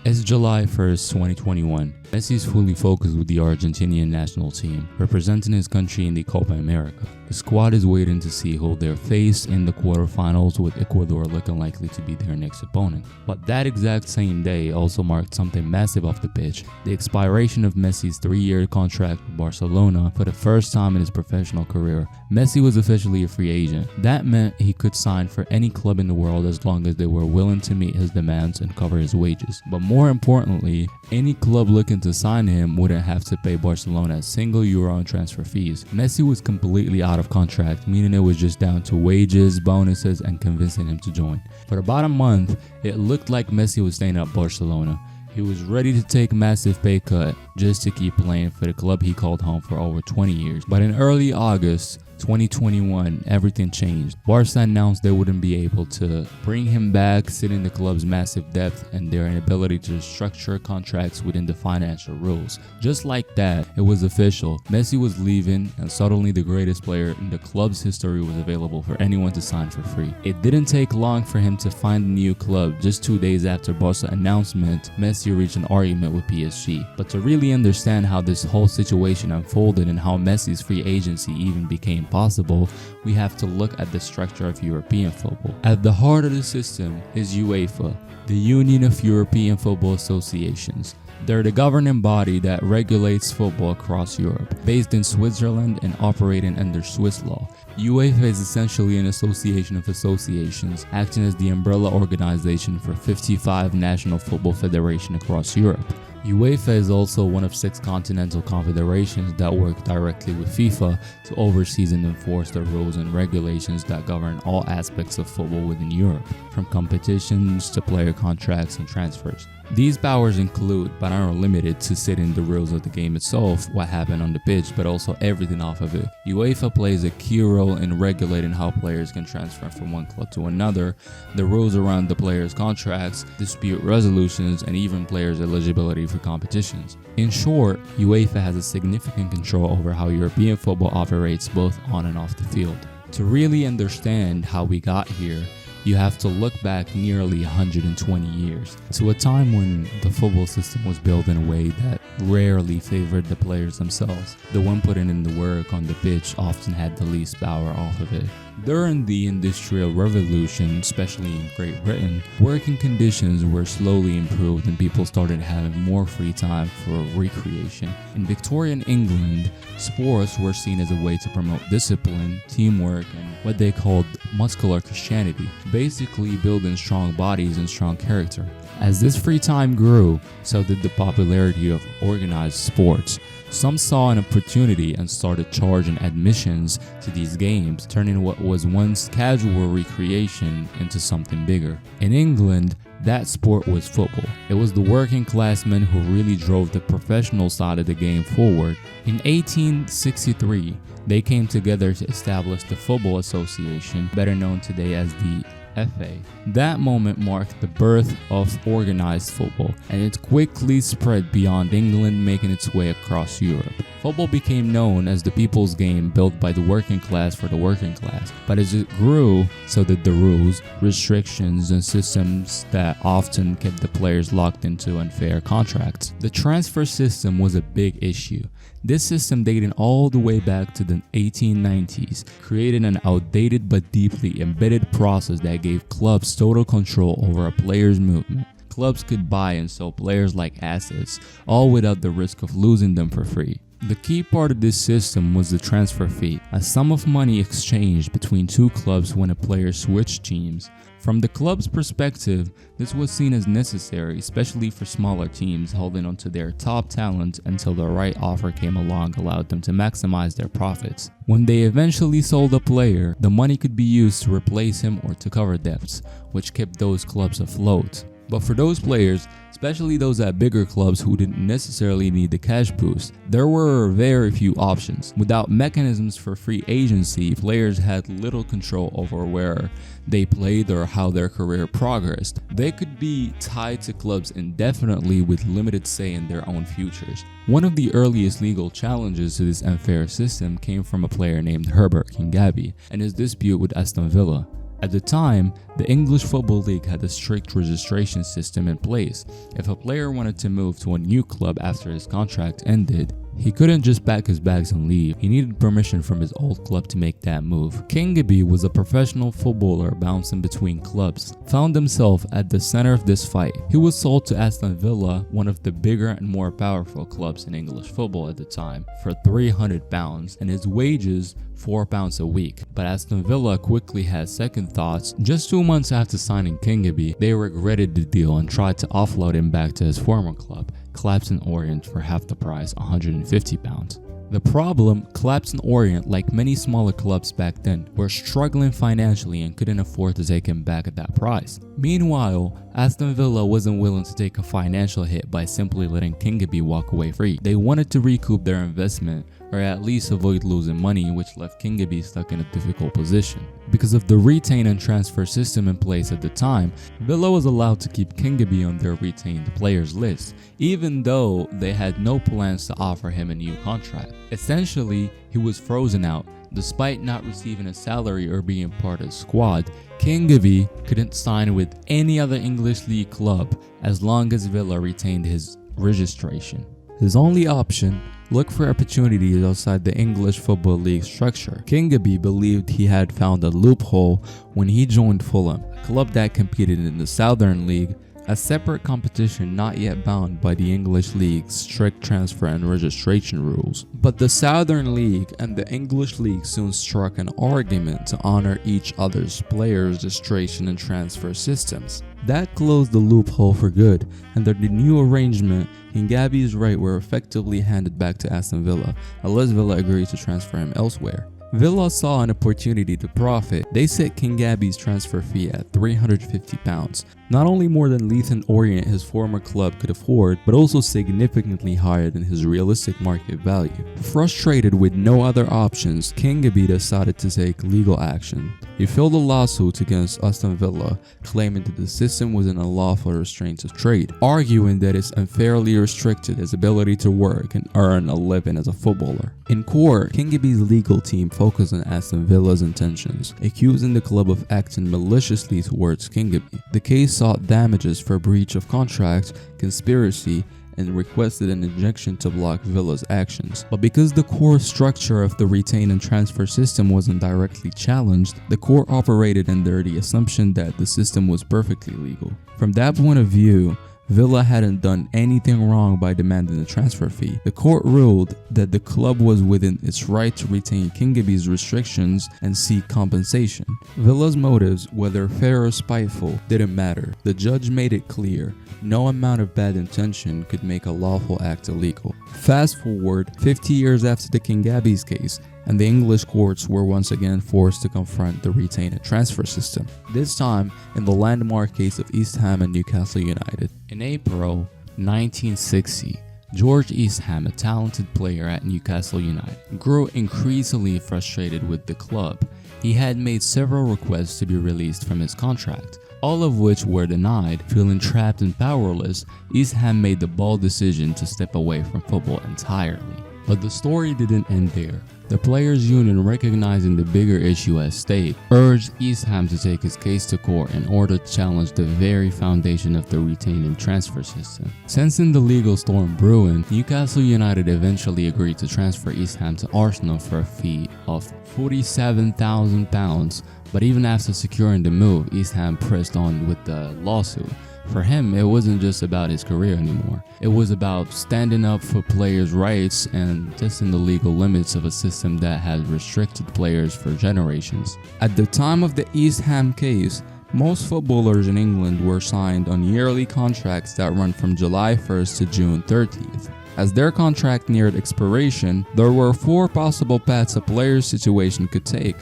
It's July 1st, 2021. Messi is fully focused with the Argentinian national team, representing his country in the Copa America. The squad is waiting to see who they'll face in the quarterfinals, with Ecuador looking likely to be their next opponent. But that exact same day also marked something massive off the pitch: the expiration of Messi's 3-year contract with Barcelona. For the first time in his professional career, Messi was officially a free agent. That meant he could sign for any club in the world as long as they were willing to meet his demands and cover his wages. But more importantly, any club looking to sign him wouldn't have to pay Barcelona a single euro in transfer fees. Messi was completely out of contract, meaning it was just down to wages, bonuses, and convincing him to join. For about a month, it looked like Messi was staying at Barcelona. He was ready to take a massive pay cut just to keep playing for the club he called home for over 20 years. But in early August 2021, everything changed. Barca announced they wouldn't be able to bring him back, citing the club's massive debt and their inability to structure contracts within the financial rules. Just like that, it was official. Messi was leaving, and suddenly the greatest player in the club's history was available for anyone to sign for free. It didn't take long for him to find a new club. Just 2 days after Barca's announcement, Messi reached an argument with PSG. But to really understand how this whole situation unfolded and how Messi's free agency even became possible, we have to look at the structure of European football. At the heart of the system is UEFA, the Union of European Football Associations. They're the governing body that regulates football across Europe. Based in Switzerland and operating under Swiss law, UEFA is essentially an association of associations, acting as the umbrella organization for 55 national football federations across Europe. UEFA is also one of 6 continental confederations that work directly with FIFA to oversee and enforce the rules and regulations that govern all aspects of football within Europe, from competitions to player contracts and transfers. These powers include, but aren't limited to, setting the rules of the game itself, what happened on the pitch, but also everything off of it. UEFA plays a key role in regulating how players can transfer from one club to another, the rules around the players' contracts, dispute resolutions, and even players' eligibility for competitions. In short, UEFA has a significant control over how European football operates both on and off the field. To really understand how we got here, you have to look back nearly 120 years to a time when the football system was built in a way that rarely favored the players themselves. The one putting in the work on the pitch often had the least power off of it. During the Industrial Revolution, especially in Great Britain, working conditions were slowly improved and people started having more free time for recreation. In Victorian England, sports were seen as a way to promote discipline, teamwork, and what they called muscular Christianity, basically building strong bodies and strong character. As this free time grew, so did the popularity of organized sports. Some saw an opportunity and started charging admissions to these games, turning what was once casual recreation into something bigger. In England, that sport was football. It was the working class men who really drove the professional side of the game forward. In 1863, they came together to establish the Football Association, better known today as the FA. That moment marked the birth of organized football, and it quickly spread beyond England, making its way across Europe. Football became known as the people's game, built by the working class for the working class. But as it grew, so did the rules, restrictions, and systems that often kept the players locked into unfair contracts. The transfer system was a big issue. This system, dating all the way back to the 1890s, created an outdated but deeply embedded process that gave clubs total control over a player's movement. Clubs could buy and sell players like assets, all without the risk of losing them for free. The key part of this system was the transfer fee, a sum of money exchanged between 2 clubs when a player switched teams. From the club's perspective, this was seen as necessary, especially for smaller teams holding onto their top talent until the right offer came along, allowed them to maximize their profits. When they eventually sold a player, the money could be used to replace him or to cover debts, which kept those clubs afloat. But for those players, especially those at bigger clubs who didn't necessarily need the cash boost, there were very few options. Without mechanisms for free agency, players had little control over where they played or how their career progressed. They could be tied to clubs indefinitely with limited say in their own futures. One of the earliest legal challenges to this unfair system came from a player named Herbert Kingabi and his dispute with Aston Villa. At the time, the English Football League had a strict registration system in place. If a player wanted to move to a new club after his contract ended, he couldn't just pack his bags and leave. He needed permission from his old club to make that move. Kingaby was a professional footballer bouncing between clubs, found himself at the center of this fight. He was sold to Aston Villa, one of the bigger and more powerful clubs in English football at the time, for £300 and his wages £4 a week. But Aston Villa quickly had second thoughts. Just 2 months after signing Kingaby, they regretted the deal and tried to offload him back to his former club, Clapton Orient, for half the price, £150. The problem, Clapton Orient, like many smaller clubs back then, were struggling financially and couldn't afford to take him back at that price. Meanwhile, Aston Villa wasn't willing to take a financial hit by simply letting Kingaby walk away free. They wanted to recoup their investment, or at least avoid losing money, which left Kingaby stuck in a difficult position. Because of the retain and transfer system in place at the time, Villa was allowed to keep Kingaby on their retained players list, even though they had no plans to offer him a new contract. Essentially, he was frozen out. Despite not receiving a salary or being part of the squad, Kingaby couldn't sign with any other English league club as long as Villa retained his registration. His only option: look for opportunities outside the English Football League structure. Kingaby believed he had found a loophole when he joined Fulham, a club that competed in the Southern League, a separate competition not yet bound by the English League's strict transfer and registration rules. But the Southern League and the English League soon struck an argument to honor each other's players' registration and transfer systems. That closed the loophole for good. Under the new arrangement, Kingaby's rights were effectively handed back to Aston Villa, unless Villa agreed to transfer him elsewhere. Villa saw an opportunity to profit. They set Kingaby's transfer fee at £350, not only more than Leyton Orient, his former club, could afford, but also significantly higher than his realistic market value. Frustrated with no other options, Kingaby decided to take legal action. He filed a lawsuit against Aston Villa, claiming that the system was an unlawful restraint of trade, arguing that it unfairly restricted his ability to work and earn a living as a footballer. In court, Kingaby's legal team focused on Aston Villa's intentions, accusing the club of acting maliciously towards Kingaby. The case sought damages for breach of contract, conspiracy, and requested an injunction to block Villa's actions. But because the core structure of the retain and transfer system wasn't directly challenged, the court operated under the assumption that the system was perfectly legal. From that point of view, Villa hadn't done anything wrong by demanding a transfer fee. The court ruled that the club was within its right to retain Kingaby's restrictions and seek compensation. Villa's motives, whether fair or spiteful, didn't matter. The judge made it clear no amount of bad intention could make a lawful act illegal. Fast forward 50 years after the Kingaby's case, and the English courts were once again forced to confront the retain and transfer system, this time in the landmark case of East Ham and Newcastle United. In April 1960, George Eastham, a talented player at Newcastle United, grew increasingly frustrated with the club. He had made several requests to be released from his contract, all of which were denied. Feeling trapped and powerless, Eastham made the bold decision to step away from football entirely. But the story didn't end there. The players' union, recognizing the bigger issue at stake, urged Eastham to take his case to court in order to challenge the very foundation of the retain and transfer system. Sensing the legal storm brewing, Newcastle United eventually agreed to transfer Eastham to Arsenal for a fee of £47,000, but even after securing the move, Eastham pressed on with the lawsuit. For him, it wasn't just about his career anymore. It was about standing up for players' rights and testing the legal limits of a system that had restricted players for generations. At the time of the Eastham case, most footballers in England were signed on yearly contracts that run from July 1st to June 30th. As their contract neared expiration, there were 4 possible paths a player's situation could take.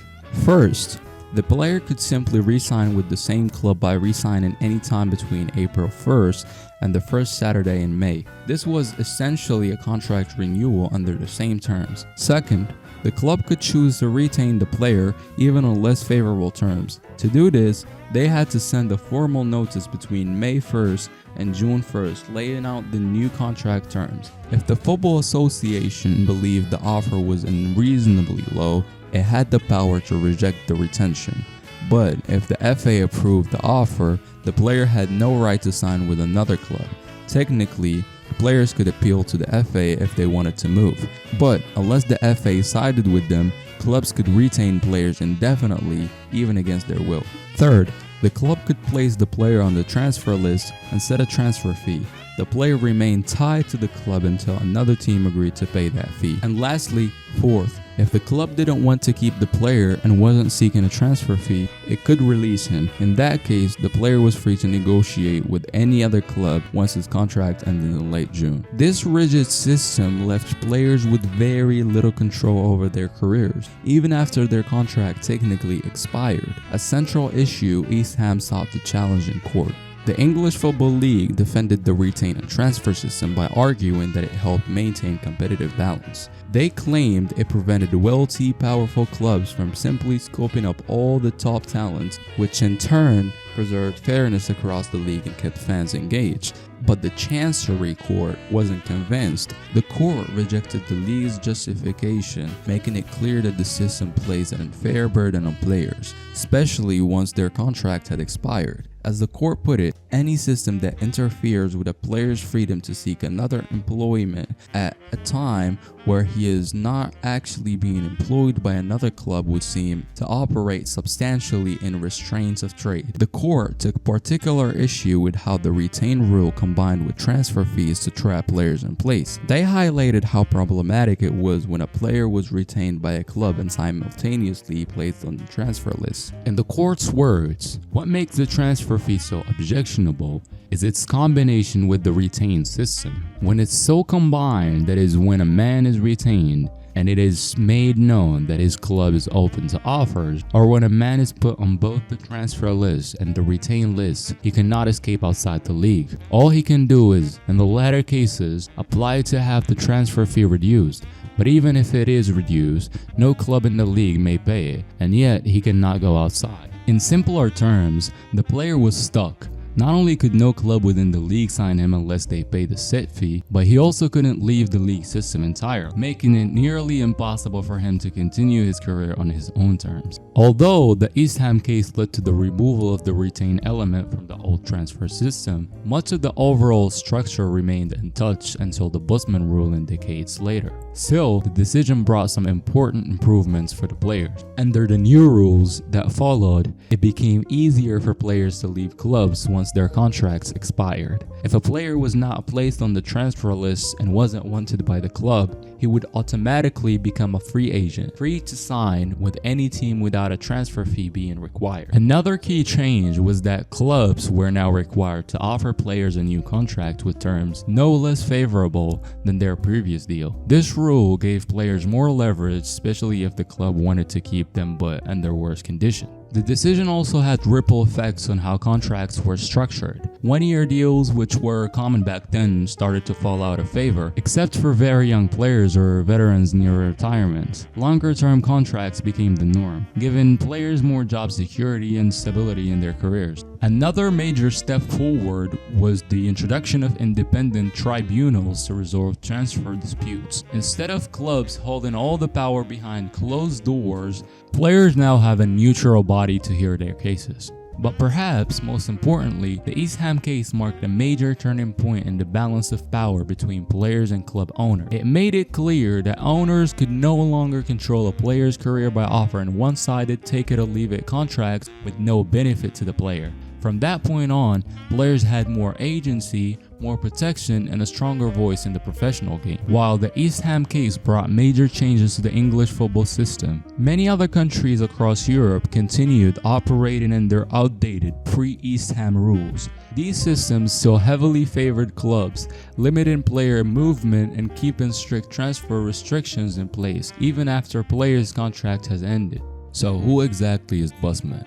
First, the player could simply re-sign with the same club by re-signing any time between April 1st and the first Saturday in May. This was essentially a contract renewal under the same terms. Second, the club could choose to retain the player even on less favorable terms. To do this, they had to send a formal notice between May 1st and June 1st laying out the new contract terms. If the Football Association believed the offer was unreasonably low, it had the power to reject the retention. But if the FA approved the offer, the player had no right to sign with another club. Technically, players could appeal to the FA if they wanted to move, but unless the FA sided with them, clubs could retain players indefinitely, even against their will. Third, the club could place the player on the transfer list and set a transfer fee. The player remained tied to the club until another team agreed to pay that fee. And lastly, fourth, if the club didn't want to keep the player and wasn't seeking a transfer fee, it could release him. In that case, the player was free to negotiate with any other club once his contract ended in late June. This rigid system left players with very little control over their careers, even after their contract technically expired, a central issue East Ham sought to challenge in court. The English Football League defended the retain and transfer system by arguing that it helped maintain competitive balance. They claimed it prevented wealthy, powerful clubs from simply scooping up all the top talent, which in turn preserved fairness across the league and kept fans engaged. But the Chancery Court wasn't convinced. The court rejected the league's justification, making it clear that the system placed an unfair burden on players, especially once their contract had expired. As the court put it, any system that interferes with a player's freedom to seek another employment at a time where he is not actually being employed by another club would seem to operate substantially in restraints of trade. The court took particular issue with how the retain rule combined with transfer fees to trap players in place. They highlighted how problematic it was when a player was retained by a club and simultaneously placed on the transfer list. In the court's words, what makes the transfer fee so objectionable is its combination with the retained system. When it's so combined, that is, when a man is retained and it is made known that his club is open to offers, or when a man is put on both the transfer list and the retained list, he cannot escape outside the league. All he can do is, in the latter cases, apply to have the transfer fee reduced. But even if it is reduced, no club in the league may pay it, and yet he cannot go outside. In simpler terms, the player was stuck. Not only could no club within the league sign him unless they paid the set fee, but he also couldn't leave the league system entirely, making it nearly impossible for him to continue his career on his own terms. Although the East Ham case led to the removal of the retained element from the old transfer system, much of the overall structure remained untouched until the Bosman ruling decades later. Still, the decision brought some important improvements for the players. Under the new rules that followed, it became easier for players to leave clubs once their contracts expired. If a player was not placed on the transfer list and wasn't wanted by the club, he would automatically become a free agent, free to sign with any team without a transfer fee being required. Another key change was that clubs were now required to offer players a new contract with terms no less favorable than their previous deal. This rule gave players more leverage, especially if the club wanted to keep them but under worse conditions. The decision also had ripple effects on how contracts were structured. One-year deals, which were common back then, started to fall out of favor, except for very young players or veterans near retirement. Longer-term contracts became the norm, giving players more job security and stability in their careers. Another major step forward was the introduction of independent tribunals to resolve transfer disputes. Instead of clubs holding all the power behind closed doors, players now have a neutral body to hear their cases. But perhaps most importantly, the East Ham case marked a major turning point in the balance of power between players and club owners. It made it clear that owners could no longer control a player's career by offering one-sided take-it-or-leave-it contracts with no benefit to the player. From that point on, players had more agency, more protection, and a stronger voice in the professional game. While the East Ham case brought major changes to the English football system, many other countries across Europe continued operating in their outdated pre-East Ham rules. These systems still heavily favored clubs, limiting player movement and keeping strict transfer restrictions in place even after players' contract has ended. So who exactly is Bosman?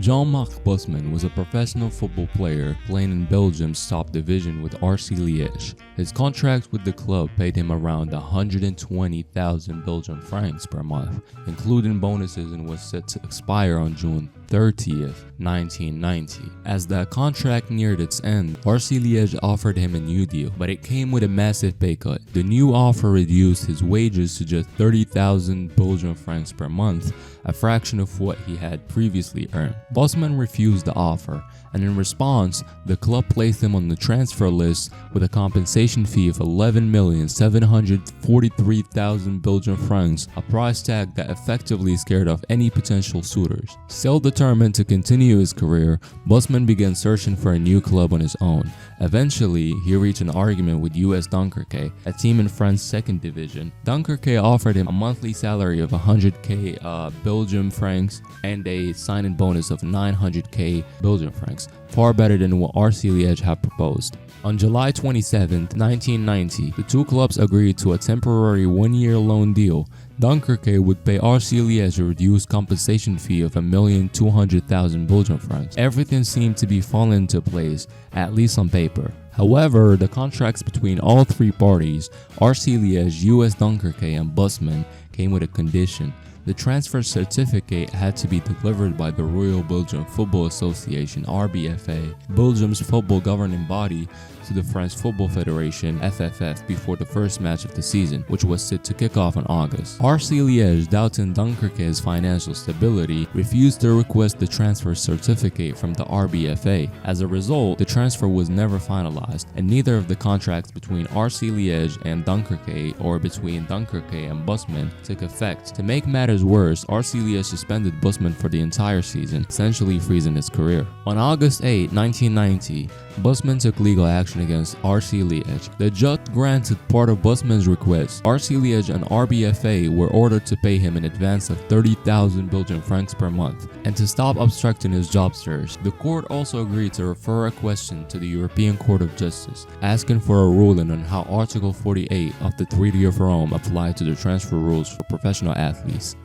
Jean-Marc Bosman was a professional football player playing in Belgium's top division with RC Liège. His contract with the club paid him around 120,000 Belgian francs per month, including bonuses, and was set to expire on June 30th, 1990. As that contract neared its end, RC Liège offered him a new deal, but it came with a massive pay cut. The new offer reduced his wages to just 30,000 Belgian francs per month, a fraction of what he had previously earned. Bosman refused the offer, and in response, the club placed him on the transfer list with a compensation fee of 11,743,000 Belgian francs, a price tag that effectively scared off any potential suitors. Still determined to continue his career, Bosman began searching for a new club on his own. Eventually, he reached an argument with US Dunkerque, a team in France's second division. Dunkerque offered him a monthly salary of 100k Belgian francs and a signing bonus of 900k Belgian francs, far better than what RC Liège had proposed. On July 27, 1990, the two clubs agreed to a temporary one-year loan deal. Dunkerque would pay RC Liège a reduced compensation fee of 1,200,000 Belgian francs. Everything seemed to be falling into place, at least on paper. However, the contracts between all three parties, RC Liège, US Dunkerque, and Bosman, came with a condition. The transfer certificate had to be delivered by the Royal Belgian Football Association (RBFA), Belgium's football governing body, to the French Football Federation (FFF) before the first match of the season, which was set to kick off in August. RC Liège, doubting Dunkerque's financial stability, refused to request the transfer certificate from the RBFA. As a result, the transfer was never finalized, and neither of the contracts between RC Liège and Dunkerque or between Dunkerque and Bosman took effect. To make matters worse, RC Liège suspended Bosman for the entire season, essentially freezing his career. On August 8, 1990, Bosman took legal action against RC Liège. The judge granted part of Bosman's request. RC Liège and RBFA were ordered to pay him an advance of 30,000 Belgian francs per month, and to stop obstructing his job search. The court also agreed to refer a question to the European Court of Justice, asking for a ruling on how Article 48 of the Treaty of Rome applied to the transfer rules for professional athletes.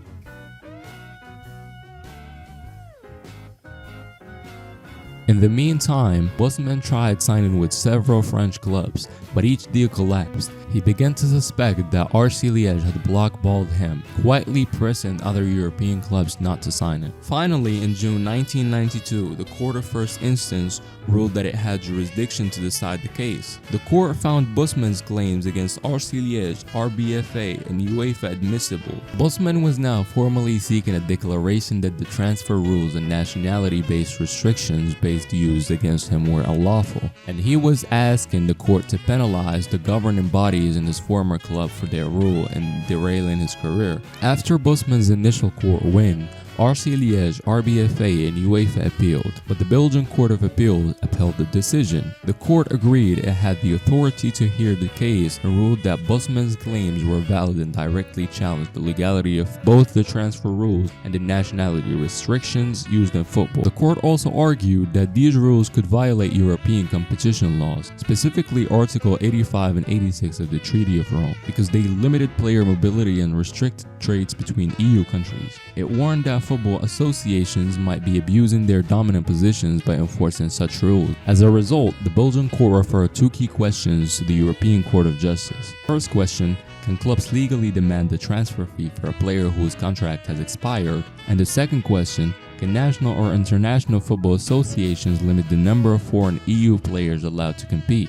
In the meantime, Bosman tried signing with several French clubs, but each deal collapsed. He began to suspect that RC Liège had blackballed him, quietly pressing other European clubs not to sign him. Finally, in June 1992, the Court of First Instance ruled that it had jurisdiction to decide the case. The court found Bosman's claims against RC Liège, RBFA, and UEFA admissible. Bosman was now formally seeking a declaration that the transfer rules and nationality-based restrictions used against him were unlawful, and he was asking the court to penalize the governing bodies in his former club for their rule in derailing his career. After Bosman's initial court win, RC Liège, RBFA, and UEFA appealed, but the Belgian Court of Appeal upheld the decision. The court agreed it had the authority to hear the case and ruled that Bosman's claims were valid and directly challenged the legality of both the transfer rules and the nationality restrictions used in football. The court also argued that these rules could violate European competition laws, specifically Article 85 and 86 of the Treaty of Rome, because they limited player mobility and restricted trades between EU countries. It warned that football associations might be abusing their dominant positions by enforcing such rules. As a result, the Belgian court referred two key questions to the European Court of Justice. First question: can clubs legally demand a transfer fee for a player whose contract has expired? And the second question: can national or international football associations limit the number of foreign EU players allowed to compete?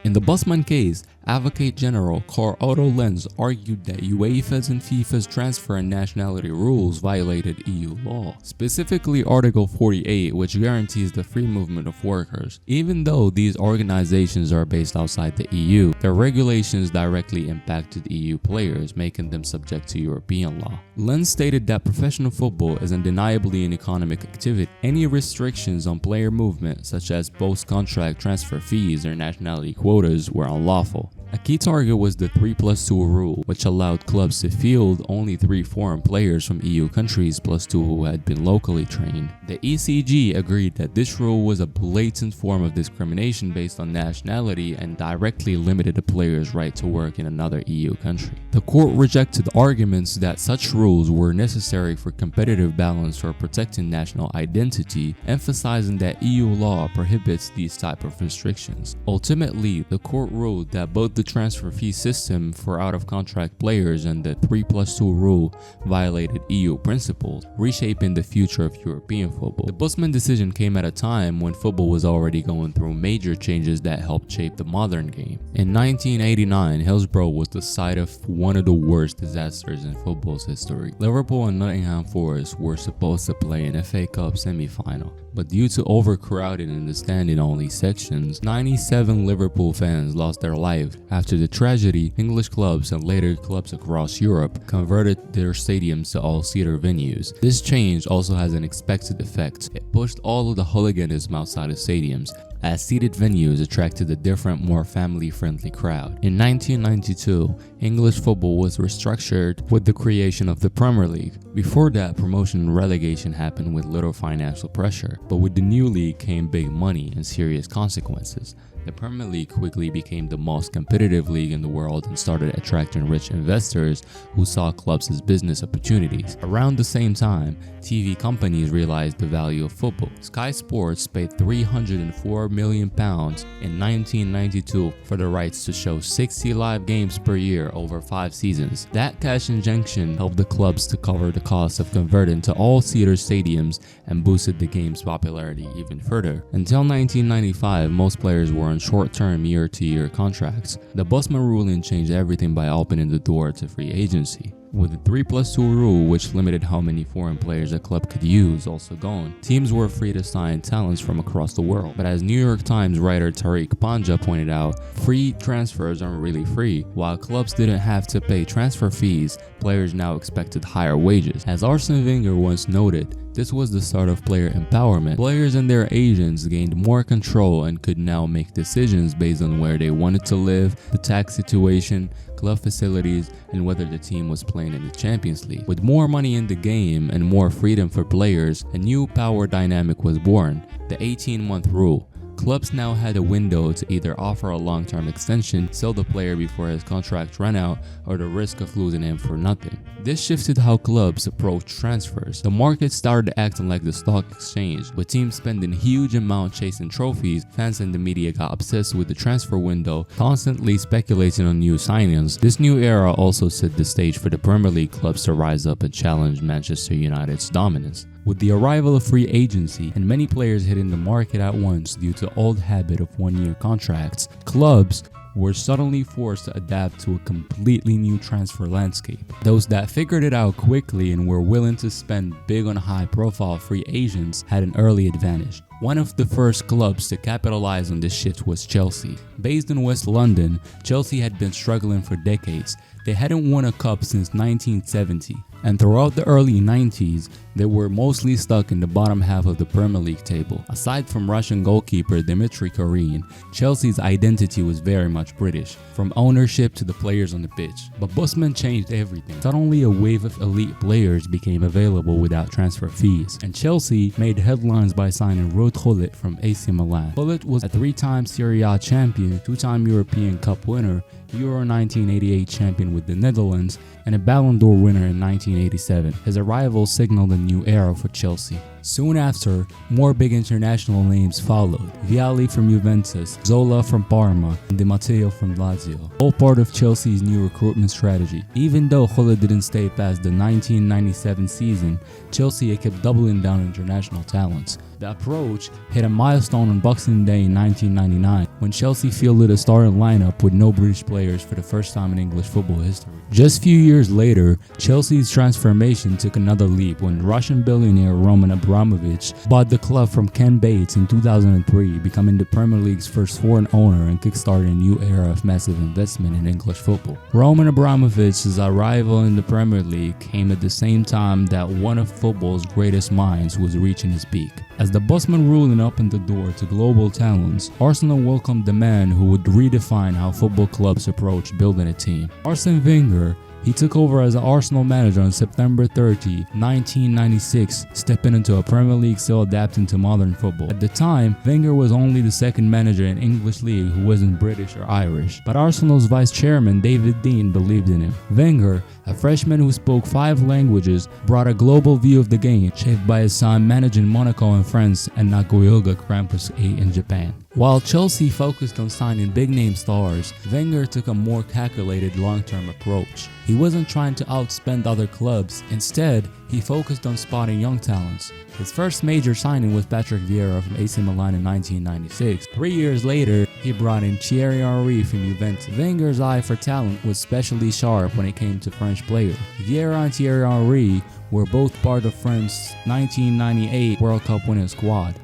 In the Bosman case, Advocate General Karl Otto Lenz argued that UEFA's and FIFA's transfer and nationality rules violated EU law, specifically Article 48, which guarantees the free movement of workers. Even though these organizations are based outside the EU, their regulations directly impacted EU players, making them subject to European law. Lenz stated that professional football is undeniably an economic activity. Any restrictions on player movement, such as post-contract transfer fees or nationality quotas, were unlawful. A key target was the 3+2 rule, which allowed clubs to field only 3 foreign players from EU countries plus 2 who had been locally trained. The ECG agreed that this rule was a blatant form of discrimination based on nationality and directly limited a player's right to work in another EU country. The court rejected arguments that such rules were necessary for competitive balance or protecting national identity, emphasizing that EU law prohibits these type of restrictions. Ultimately, the court ruled that both the transfer fee system for out-of-contract players, and the 3+2 rule violated EU principles, reshaping the future of European football. The Bosman decision came at a time when football was already going through major changes that helped shape the modern game. In 1989, Hillsborough was the site of one of the worst disasters in football's history. Liverpool and Nottingham Forest were supposed to play an FA Cup semi-final, but due to overcrowding in the standing-only sections, 97 Liverpool fans lost their lives. After the tragedy, English clubs and later clubs across Europe converted their stadiums to all-seater venues. This change also has an expected effect. It pushed all of the hooliganism outside of stadiums, as seated venues attracted a different, more family-friendly crowd. In 1992, English football was restructured with the creation of the Premier League. Before that, promotion and relegation happened with little financial pressure, but with the new league came big money and serious consequences. The Premier League quickly became the most competitive league in the world and started attracting rich investors who saw clubs as business opportunities. Around the same time, TV companies realized the value of football. Sky Sports paid £304 million in 1992 for the rights to show 60 live games per year over 5 seasons. That cash injection helped the clubs to cover the cost of converting to all-seater stadiums and boosted the game's popularity even further. Until 1995, most players were on short-term year-to-year contracts. The Bosman ruling changed everything by opening the door to free agency. With the 3+2 rule, which limited how many foreign players a club could use, also gone, teams were free to sign talents from across the world. But as New York Times writer Tariq Panja pointed out, free transfers aren't really free. While clubs didn't have to pay transfer fees, players now expected higher wages. As Arsene Wenger once noted, this was the start of player empowerment. Players and their agents gained more control and could now make decisions based on where they wanted to live, the tax situation, club facilities, and whether the team was playing in the Champions League. With more money in the game and more freedom for players, a new power dynamic was born, the 18-month rule. Clubs now had a window to either offer a long-term extension, sell the player before his contract ran out, or the risk of losing him for nothing. This shifted how clubs approached transfers. The market started acting like the stock exchange, with teams spending huge amounts chasing trophies. Fans and the media got obsessed with the transfer window, constantly speculating on new signings. This new era also set the stage for the Premier League clubs to rise up and challenge Manchester United's dominance. With the arrival of free agency and many players hitting the market at once due to the old habit of one-year contracts, clubs were suddenly forced to adapt to a completely new transfer landscape. Those that figured it out quickly and were willing to spend big on high-profile free agents had an early advantage. One of the first clubs to capitalize on this shift was Chelsea. Based in West London, Chelsea had been struggling for decades. They hadn't won a cup since 1970, and throughout the early 90s, they were mostly stuck in the bottom half of the Premier League table. Aside from Russian goalkeeper Dimitri Korin, Chelsea's identity was very much British, from ownership to the players on the pitch. But Bosman changed everything. Suddenly, a wave of elite players became available without transfer fees, and Chelsea made headlines by signing Ruud Gullit from AC Milan. Gullit was a 3-time Serie A champion, 2-time European Cup winner, Euro 1988 champion with the Netherlands, and a Ballon d'Or winner in 1987. His arrival signaled a new era for Chelsea. Soon after, more big international names followed. Vialli from Juventus, Zola from Parma, and Di Matteo from Lazio, all part of Chelsea's new recruitment strategy. Even though Gullit didn't stay past the 1997 season, Chelsea kept doubling down on international talents. The approach hit a milestone on Boxing Day in 1999 when Chelsea fielded a starting lineup with no British players for the first time in English football history. Just a few years later, Chelsea's transformation took another leap when Russian billionaire Roman Abramovich bought the club from Ken Bates in 2003, becoming the Premier League's first foreign owner and kickstarting a new era of massive investment in English football. Roman Abramovich's arrival in the Premier League came at the same time that one of football's greatest minds was reaching his peak. As the Bosman ruling opened the door to global talents, Arsenal welcomed the man who would redefine how football clubs approach building a team. Arsene Wenger, he took over as an Arsenal manager on September 30, 1996, stepping into a Premier League still adapting to modern football. At the time, Wenger was only the second manager in English league who wasn't British or Irish, but Arsenal's vice chairman David Dein believed in him. Wenger, a freshman who spoke 5 languages, brought a global view of the game, shaped by his son managing Monaco in France and Nagoya Grampus A in Japan. While Chelsea focused on signing big-name stars, Wenger took a more calculated long-term approach. He wasn't trying to outspend other clubs. Instead, he focused on spotting young talents. His first major signing was Patrick Vieira from AC Milan in 1996. 3 years later, he brought in Thierry Henry from Juventus. Wenger's eye for talent was especially sharp when it came to French players. Vieira and Thierry Henry were both part of France's 1998 World Cup winning squad,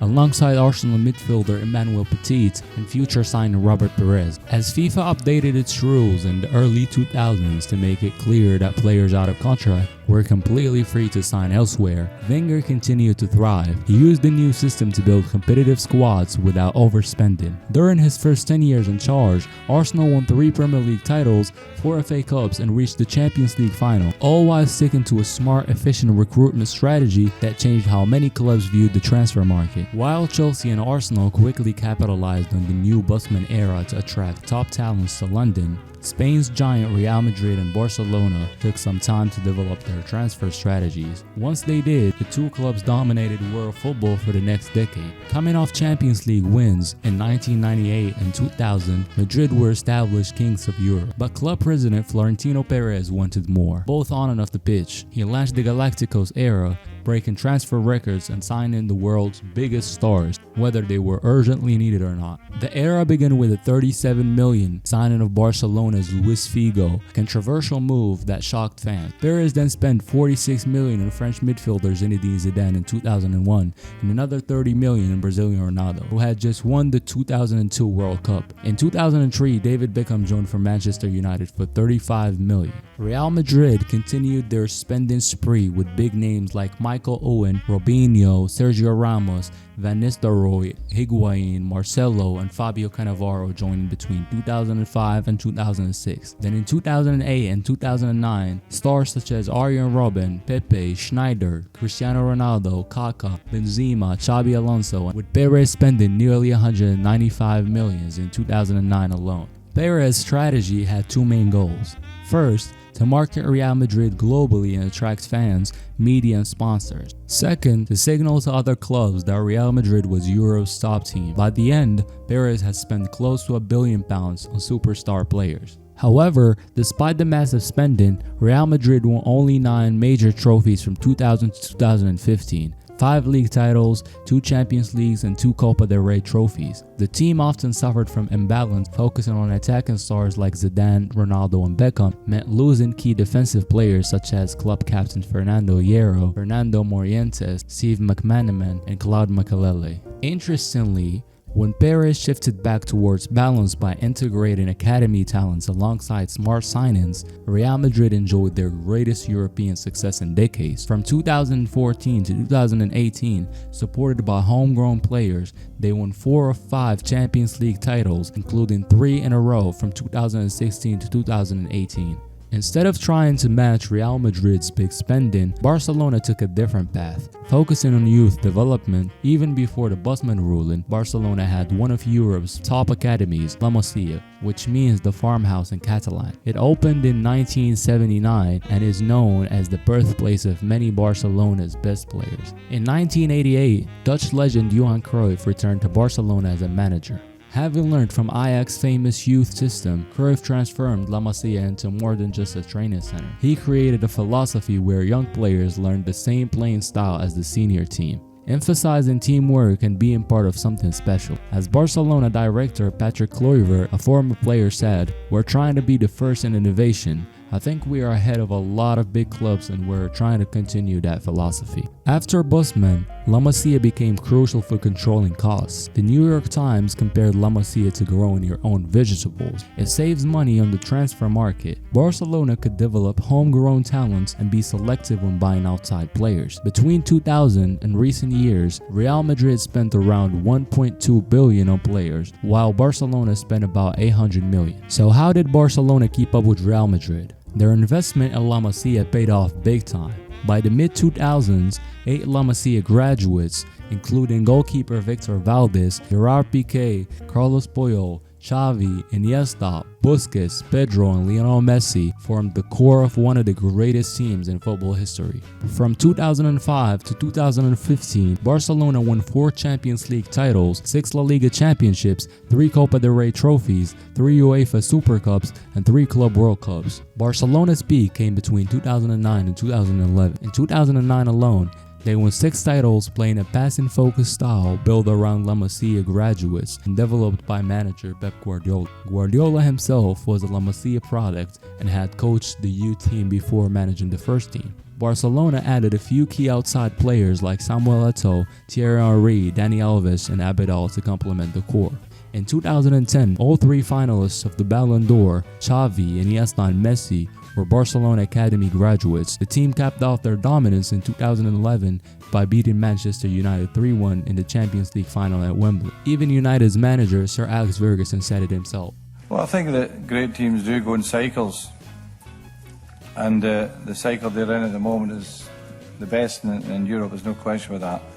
alongside Arsenal midfielder Emmanuel Petit and future signing Robert Pires. As FIFA updated its rules in the early 2000s to make it clear that players out of contract were completely free to sign elsewhere, Wenger continued to thrive. He used the new system to build competitive squads without overspending. During his first 10 years in charge, Arsenal won 3 Premier League titles, 4 FA Cups, and reached the Champions League final, all while sticking to a smart, efficient recruitment strategy that changed how many clubs viewed the transfer market. While Chelsea and Arsenal quickly capitalized on the new Bosman era to attract top talents to London, Spain's giant Real Madrid and Barcelona took some time to develop their transfer strategies. Once they did, the two clubs dominated world football for the next decade. Coming off Champions League wins in 1998 and 2000, Madrid were established kings of Europe. But club president Florentino Perez wanted more, both on and off the pitch. He launched the Galacticos era, breaking transfer records and signing the world's biggest stars, whether they were urgently needed or not. The era began with a 37 million signing of Barcelona's Luis Figo, a controversial move that shocked fans. Perez then spent 46 million on French midfielder Zinedine Zidane in 2001 and another 30 million in Brazilian Ronaldo, who had just won the 2002 World Cup. In 2003, David Beckham joined for Manchester United for 35 million. Real Madrid continued their spending spree with big names like Michael Owen, Robinho, Sergio Ramos, Van Nistelrooy, Higuain, Marcelo, and Fabio Cannavaro joined between 2005 and 2006. Then in 2008 and 2009, stars such as Arjen Robben, Pepe, Schneider, Cristiano Ronaldo, Kaká, Benzema, Xabi Alonso, with Perez spending nearly 195 million in 2009 alone. Perez's strategy had 2 main goals. First, to market Real Madrid globally and attract fans, media, and sponsors. Second, to signal to other clubs that Real Madrid was Europe's top team. By the end, Perez had spent close to £1 billion on superstar players. However, despite the massive spending, Real Madrid won only 9 major trophies from 2000 to 2015. 5 league titles, 2 Champions Leagues, and 2 Copa del Rey trophies. The team often suffered from imbalance, focusing on attacking stars like Zidane, Ronaldo, and Beckham meant losing key defensive players such as club captain Fernando Hierro, Fernando Morientes, Steve McManaman, and Claude Makélélé. Interestingly, when Perez shifted back towards balance by integrating academy talents alongside smart signings, Real Madrid enjoyed their greatest European success in decades. From 2014 to 2018, supported by homegrown players, they won 4 of 5 Champions League titles, including 3 in a row from 2016 to 2018. Instead of trying to match Real Madrid's big spending, Barcelona took a different path. Focusing on youth development, even before the Bosman ruling, Barcelona had one of Europe's top academies, La Masia, which means the farmhouse in Catalan. It opened in 1979 and is known as the birthplace of many Barcelona's best players. In 1988, Dutch legend Johan Cruyff returned to Barcelona as a manager. Having learned from Ajax's famous youth system, Cruyff transformed La Masia into more than just a training center. He created a philosophy where young players learned the same playing style as the senior team, emphasizing teamwork and being part of something special. As Barcelona director Patrick Kluivert, a former player, said, "We're trying to be the first in innovation. I think we are ahead of a lot of big clubs and we're trying to continue that philosophy." After Bosman, La Masia became crucial for controlling costs. The New York Times compared La Masia to growing your own vegetables. It saves money on the transfer market. Barcelona could develop homegrown talents and be selective when buying outside players. Between 2000 and recent years, Real Madrid spent around 1.2 billion on players, while Barcelona spent about 800 million. So how did Barcelona keep up with Real Madrid? Their investment in La Masia paid off big time. By the mid-2000s, 8 La Masia graduates, including goalkeeper Victor Valdés, Gerard Piqué, Carlos Puyol, Xavi, Iniesta, Busquets, Pedro, and Lionel Messi formed the core of one of the greatest teams in football history. From 2005 to 2015, Barcelona won 4 Champions League titles, 6 La Liga championships, 3 Copa del Rey trophies, 3 UEFA Super Cups, and 3 Club World Cups. Barcelona's peak came between 2009 and 2011. In 2009 alone, they won 6 titles, playing a passing-focused style built around La Masia graduates and developed by manager Pep Guardiola. Guardiola himself was a La Masia product and had coached the youth team before managing the first team. Barcelona added a few key outside players like Samuel Eto'o, Thierry Henry, Dani Alves, and Abidal to complement the core. In 2010, all 3 finalists of the Ballon d'Or, Xavi, Iniesta, and Messi, were Barcelona Academy graduates. The team capped off their dominance in 2011 by beating Manchester United 3-1 in the Champions League final at Wembley. Even United's manager, Sir Alex Ferguson, said it himself. Well, I think that great teams do go in cycles, and the cycle they're in at the moment is the best in Europe, there's no question about that.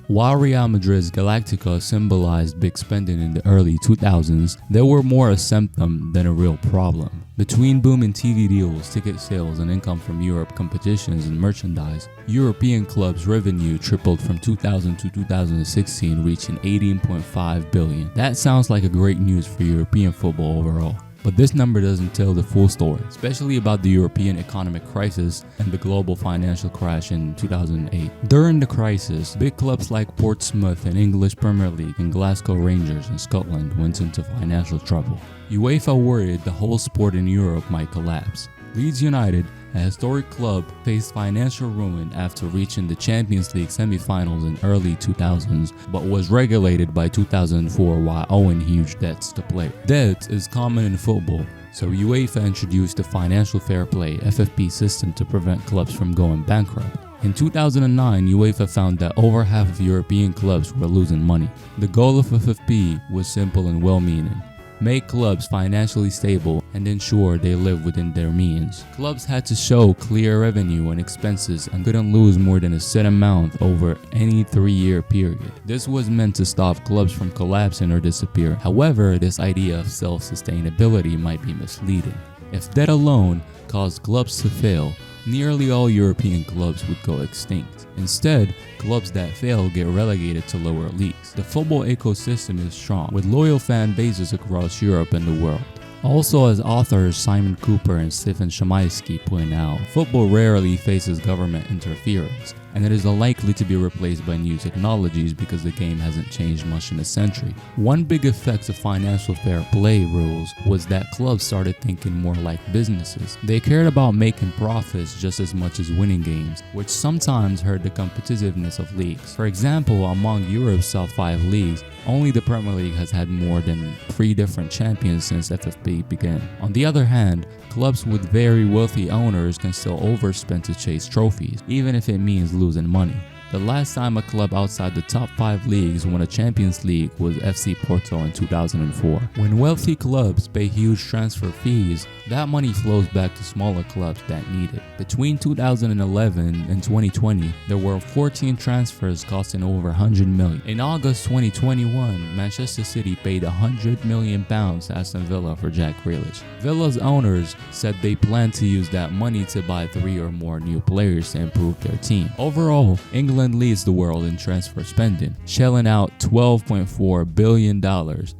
While Real Madrid's Galactica symbolized big spending in the early 2000s, they were more a symptom than a real problem. Between booming TV deals, ticket sales, and income from Europe competitions and merchandise, European clubs' revenue tripled from 2000 to 2016, reaching $18.5 billion. That sounds like a great news for European football overall. But this number doesn't tell the full story, especially about the European economic crisis and the global financial crash in 2008. During the crisis, big clubs like Portsmouth and English Premier League and Glasgow Rangers in Scotland went into financial trouble. UEFA worried the whole sport in Europe might collapse. Leeds United, a historic club, faced financial ruin after reaching the Champions League semi-finals in early 2000s, but was regulated by 2004 while owing huge debts to players. Debt is common in football, so UEFA introduced the Financial Fair Play (FFP) system to prevent clubs from going bankrupt. In 2009, UEFA found that over half of European clubs were losing money. The goal of FFP was simple and well-meaning: make clubs financially stable and ensure they live within their means. Clubs had to show clear revenue and expenses and couldn't lose more than a set amount over any 3-year period. This was meant to stop clubs from collapsing or disappearing. However, this idea of self-sustainability might be misleading. If debt alone caused clubs to fail, nearly all European clubs would go extinct. Instead, clubs that fail get relegated to lower leagues. The football ecosystem is strong, with loyal fan bases across Europe and the world. Also, as authors Simon Cooper and Stefan Chamaisky point out, football rarely faces government interference, and it is unlikely to be replaced by new technologies because the game hasn't changed much in a century. One big effect of financial fair play rules was that clubs started thinking more like businesses. They cared about making profits just as much as winning games, which sometimes hurt the competitiveness of leagues. For example, among Europe's top 5 leagues, only the Premier League has had more than 3 different champions since FFP began. On the other hand, clubs with very wealthy owners can still overspend to chase trophies, even if it means losing money. The last time a club outside the top 5 leagues won a Champions League was FC Porto in 2004. When wealthy clubs pay huge transfer fees, that money flows back to smaller clubs that need it. Between 2011 and 2020, there were 14 transfers costing over £100 million. In August 2021, Manchester City paid £100 million to Aston Villa for Jack Grealish. Villa's owners said they plan to use that money to buy 3 or more new players to improve their team. Overall, England leads the world in transfer spending, shelling out $12.4 billion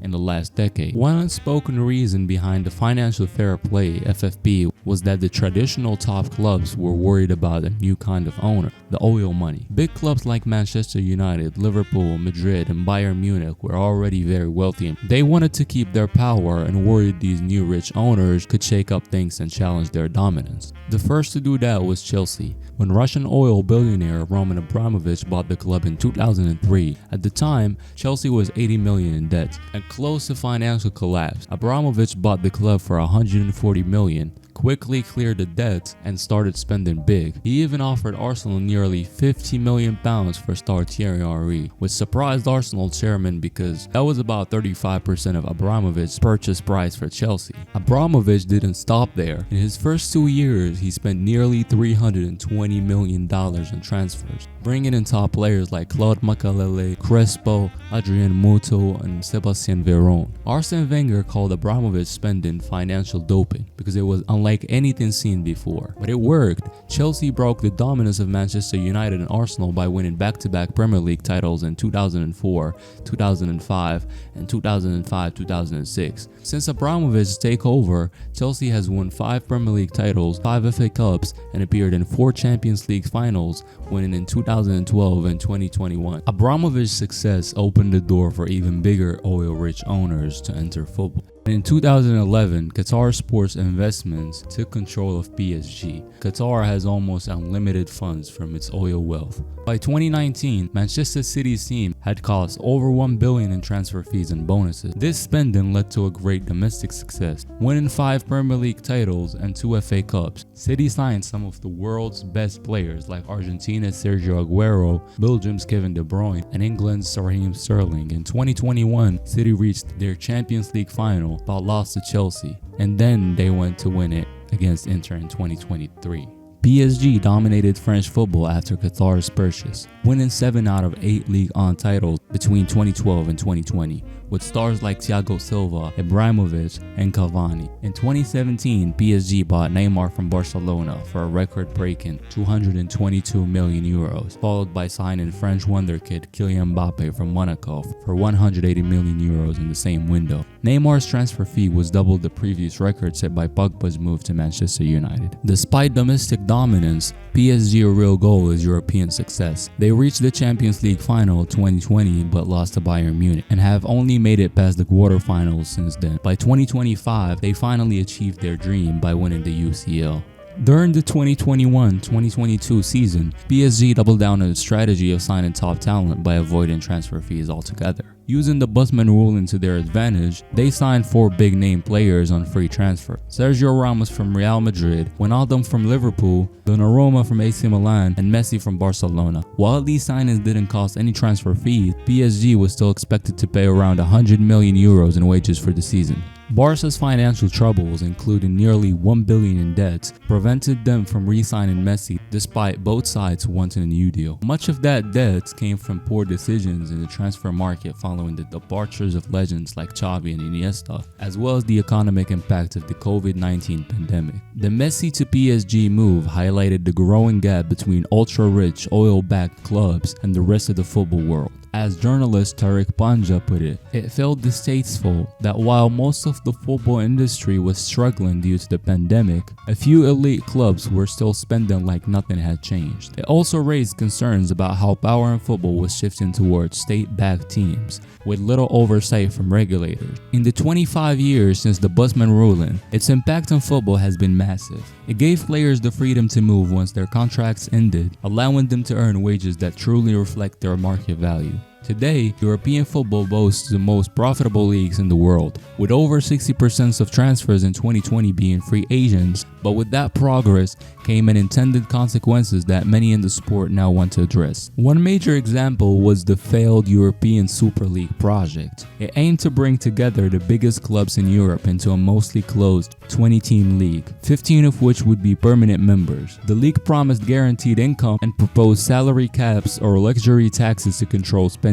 in the last decade. One unspoken reason behind the financial fair play (FFP) was that the traditional top clubs were worried about a new kind of owner, the oil money. Big clubs like Manchester United, Liverpool, Madrid, and Bayern Munich were already very wealthy. They wanted to keep their power and worried these new rich owners could shake up things and challenge their dominance. The first to do that was Chelsea. When Russian oil billionaire Roman Abramovich bought the club in 2003, at the time, Chelsea was $80 million in debt and close to financial collapse. Abramovich bought the club for $140 million, quickly cleared the debts and started spending big. He even offered Arsenal nearly £50 million for star Thierry Henry, which surprised Arsenal chairman because that was about 35% of Abramovich's purchase price for Chelsea. Abramovich didn't stop there. In his first 2 years, he spent nearly $320 million in transfers, bringing in top players like Claude Makelele, Crespo, Adrien Muto, and Sebastian Veron. Arsene Wenger called Abramovich spending financial doping because it was unlike anything seen before. But it worked. Chelsea broke the dominance of Manchester United and Arsenal by winning back-to-back Premier League titles in 2004, 2005, and 2005-2006. Since Abramovich's takeover, Chelsea has won 5 Premier League titles, 5 FA Cups, and appeared in 4 Champions League finals, winning in 2012 and 2021. Abramovich's success opened the door for even bigger oil-rich owners to enter football. In 2011, Qatar Sports Investments took control of PSG. Qatar has almost unlimited funds from its oil wealth. By 2019, Manchester City's team had cost over $1 billion in transfer fees and bonuses. This spending led to a great domestic success, winning 5 Premier League titles and 2 FA Cups. City signed some of the world's best players like Argentina's Sergio Aguero, Belgium's Kevin De Bruyne, and England's Raheem Sterling. In 2021, City reached their Champions League final but lost to Chelsea, and then they went to win it against Inter in 2023. PSG dominated French football after Qatar's purchase, winning 7 out of 8 Ligue 1 titles between 2012 and 2020, with stars like Thiago Silva, Ibrahimovic, and Cavani. In 2017, PSG bought Neymar from Barcelona for a record-breaking €222 million, followed by signing French wonderkid Kylian Mbappe from Monaco for €180 million in the same window. Neymar's transfer fee was double the previous record set by Pogba's move to Manchester United. Despite domestic dominance, PSG's real goal is European success. They reached the Champions League final 2020 but lost to Bayern Munich and have only made it past the quarterfinals since then. By 2025, they finally achieved their dream by winning the UCL. During the 2021-2022 season, PSG doubled down on its strategy of signing top talent by avoiding transfer fees altogether. Using the Bosman ruling to their advantage, they signed 4 big-name players on free transfer. Sergio Ramos from Real Madrid, Wijnaldum from Liverpool, Donnarumma from AC Milan, and Messi from Barcelona. While these signings didn't cost any transfer fees, PSG was still expected to pay around €100 million in wages for the season. Barca's financial troubles, including nearly $1 billion in debts, prevented them from re-signing Messi despite both sides wanting a new deal. Much of that debt came from poor decisions in the transfer market following the departures of legends like Xavi and Iniesta, as well as the economic impact of the COVID-19 pandemic. The Messi to PSG move highlighted the growing gap between ultra-rich, oil-backed clubs and the rest of the football world. As journalist Tariq Panja put it, it felt distasteful that while most of the football industry was struggling due to the pandemic, a few elite clubs were still spending like nothing had changed. It also raised concerns about how power in football was shifting towards state-backed teams, with little oversight from regulators. In the 25 years since the Bosman ruling, its impact on football has been massive. It gave players the freedom to move once their contracts ended, allowing them to earn wages that truly reflect their market value. Today, European football boasts the most profitable leagues in the world, with over 60% of transfers in 2020 being free agents, but with that progress came unintended consequences that many in the sport now want to address. One major example was the failed European Super League project. It aimed to bring together the biggest clubs in Europe into a mostly closed 20-team league, 15 of which would be permanent members. The league promised guaranteed income and proposed salary caps or luxury taxes to control spending.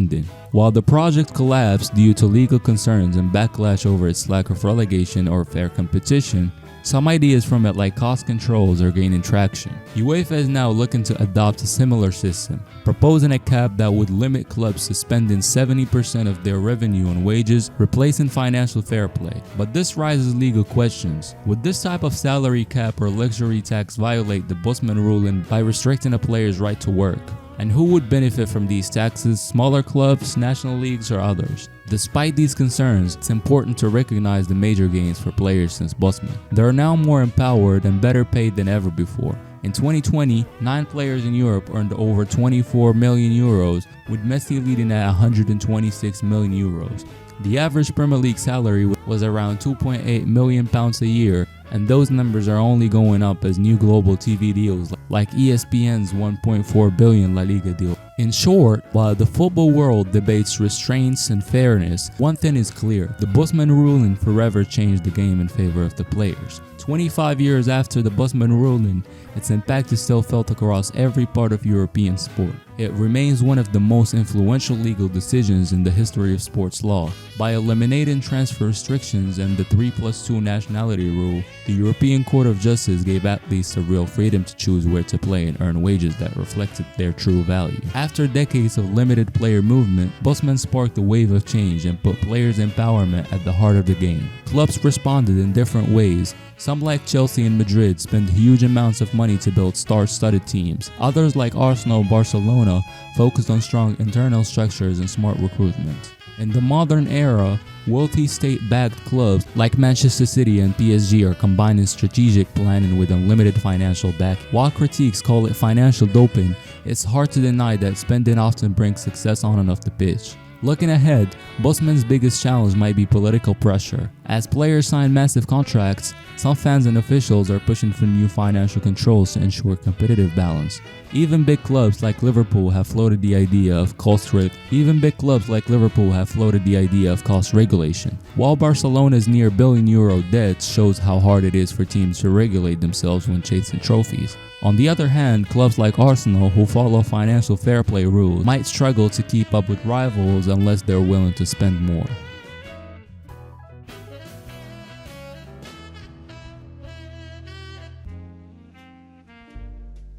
While the project collapsed due to legal concerns and backlash over its lack of relegation or fair competition, some ideas from it like cost controls are gaining traction. UEFA is now looking to adopt a similar system, proposing a cap that would limit clubs to spending 70% of their revenue on wages, replacing financial fair play. But this raises legal questions. Would this type of salary cap or luxury tax violate the Bosman ruling by restricting a player's right to work? And who would benefit from these taxes, smaller clubs, national leagues, or others? Despite these concerns, it's important to recognize the major gains for players since Bosman. They are now more empowered and better paid than ever before. In 2020, 9 players in Europe earned over €24 million, with Messi leading at €126 million. The average Premier League salary was around £2.8 million a year, and those numbers are only going up as new global TV deals like ESPN's $1.4 billion La Liga deal. In short, while the football world debates restraints and fairness, one thing is clear: the Bosman ruling forever changed the game in favor of the players. 25 years after the Bosman ruling, its impact is still felt across every part of European sport. It remains one of the most influential legal decisions in the history of sports law. By eliminating transfer restrictions and the 3+2 nationality rule, the European Court of Justice gave athletes the real freedom to choose where to play and earn wages that reflected their true value. After decades of limited player movement, Bosman sparked a wave of change and put players' empowerment at the heart of the game. Clubs responded in different ways. Some, like Chelsea and Madrid, spent huge amounts of money to build star-studded teams. Others, like Arsenal and Barcelona, focused on strong internal structures and smart recruitment. In the modern era, wealthy state-backed clubs like Manchester City and PSG are combining strategic planning with unlimited financial backing. While critics call it financial doping, it's hard to deny that spending often brings success on and off the pitch. Looking ahead, Bosman's biggest challenge might be political pressure. As players sign massive contracts, some fans and officials are pushing for new financial controls to ensure competitive balance. Even big clubs like Liverpool have floated the idea of cost regulation. While Barcelona's near €1 billion debt shows how hard it is for teams to regulate themselves when chasing trophies. On the other hand, clubs like Arsenal, who follow financial fair play rules, might struggle to keep up with rivals unless they're willing to spend more.